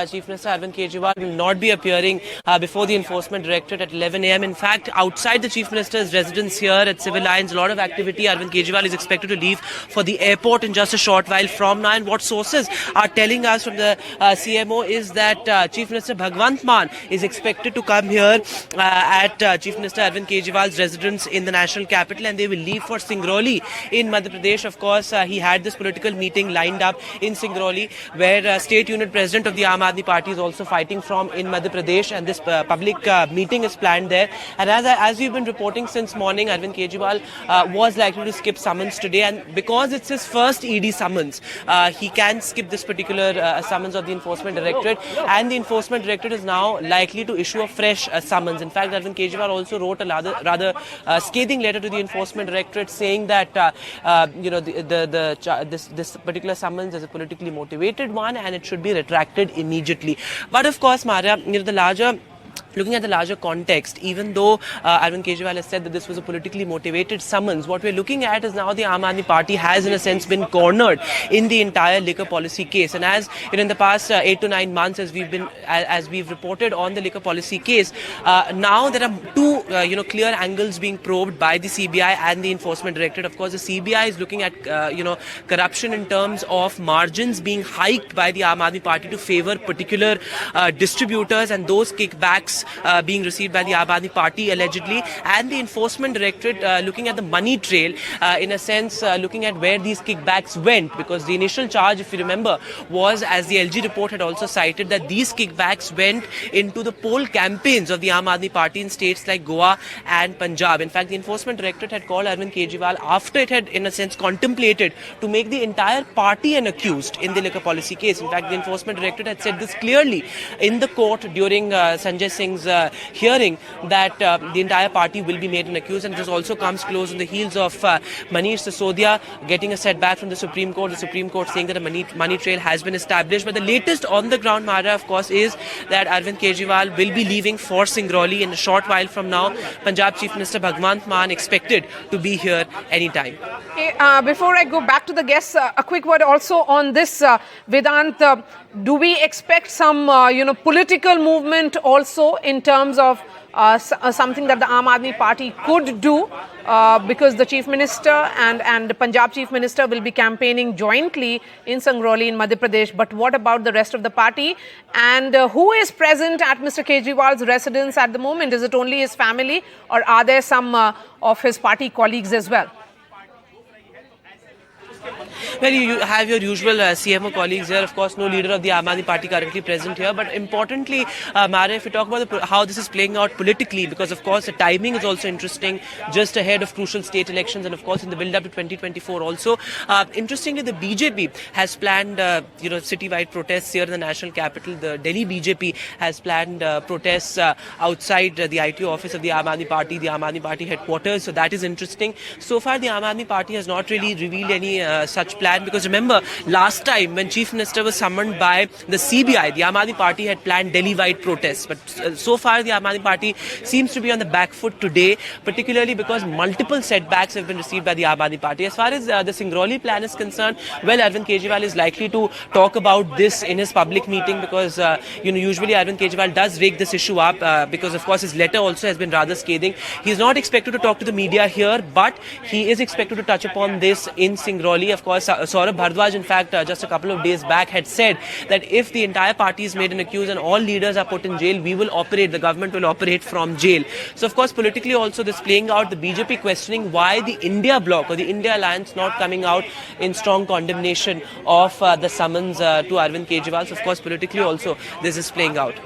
Chief Minister Arvind Kejriwal will not be appearing before the Enforcement Directorate at 11 a.m. In fact, outside the Chief Minister's residence here at Civil Lines, a lot of activity. Arvind Kejriwal is expected to leave for the airport in just a short while from now. And what sources are telling us from the CMO is that Chief Minister Bhagwant Mann is expected to come here at Chief Minister Arvind Kejriwal's residence in the national capital, and they will leave for Singrauli in Madhya Pradesh. Of course, he had this political meeting lined up in Singrauli, where State Unit President of the Aam Aadmi Party is also fighting from in Madhya Pradesh, and this public meeting is planned there. And as we've been reporting since morning, Arvind Kejriwal was likely to skip summons today, and because it's his first ED summons, he can skip this particular summons of the Enforcement Directorate, and the Enforcement Directorate is now likely to issue a fresh summons. In fact, Arvind Kejriwal also wrote a rather scathing letter to the Enforcement Directorate saying that this particular summons is a politically motivated one and it should be retracted immediately. But of course, Maria, looking at the larger context, even though Arvind Kejriwal has said that this was a politically motivated summons, what we're looking at is now the Aam Aadmi Party has in a sense been cornered in the entire liquor policy case. And as in the past 8 to 9 months, as we've reported on the liquor policy case, now there are two clear angles being probed by the CBI and the Enforcement Directorate. Of course, the CBI is looking at corruption in terms of margins being hiked by the Aam Aadmi Party to favor particular distributors, and those kickbacks being received by the Aam Aadmi Party allegedly, and the Enforcement Directorate looking at the money trail, in a sense looking at where these kickbacks went, because the initial charge, if you remember, was, as the LG report had also cited, that these kickbacks went into the poll campaigns of the Aam Aadmi Party in states like Goa and Punjab. In fact, the Enforcement Directorate had called Arvind Kejriwal after it had in a sense contemplated to make the entire party an accused in the liquor policy case. In fact, the Enforcement Directorate had said this clearly in the court during Sanjay Singh's hearing, that the entire party will be made an accused, and this also comes close on the heels of Manish Sisodia getting a setback from the Supreme Court. The Supreme Court saying that a money trail has been established. But the latest on the ground, Mara, of course, is that Arvind Kejriwal will be leaving for Singrauli in a short while from now. Punjab Chief Minister Bhagwant Mann expected to be here anytime. Okay, before I go back to the guests, a quick word also on this, Vedant. Do we expect some, political movement also in terms of something that the Aam Aadmi Party could do, because the Chief Minister and the Punjab Chief Minister will be campaigning jointly in Singrauli in Madhya Pradesh. But what about the rest of the party? And who is present at Mr. Kejriwal's residence at the moment? Is it only his family, or are there some of his party colleagues as well? Well, you have your usual CMO colleagues here. Of course, no leader of the Aam Aadmi Party currently present here. But importantly, Mara, if we talk about how this is playing out politically, because of course the timing is also interesting, just ahead of crucial state elections, and of course in the build-up to 2024 also. Interestingly, the BJP has planned, citywide protests here in the national capital. The Delhi BJP has planned protests outside the ITO office of the Aam Aadmi Party headquarters. So that is interesting. So far, the Aam Aadmi Party has not really revealed any such plan, because remember, last time when Chief Minister was summoned by the CBI, the Aam Aadmi Party had planned Delhi-wide protests. But so far, the Aam Aadmi Party seems to be on the back foot today, particularly because multiple setbacks have been received by the Aam Aadmi Party. As far as the Singrauli plan is concerned, well, Arvind Kejriwal is likely to talk about this in his public meeting, because usually Arvind Kejriwal does rake this issue up, because of course his letter also has been rather scathing. He is not expected to talk to the media here, but he is expected to touch upon this in Singrauli. Of course, Saurabh Bhardwaj, in fact, just a couple of days back had said that if the entire party is made an accused and all leaders are put in jail, the government will operate from jail. So, of course, politically also this playing out, the BJP questioning why the India bloc or the India alliance not coming out in strong condemnation of the summons to Arvind Kejriwal. So, of course, politically also this is playing out.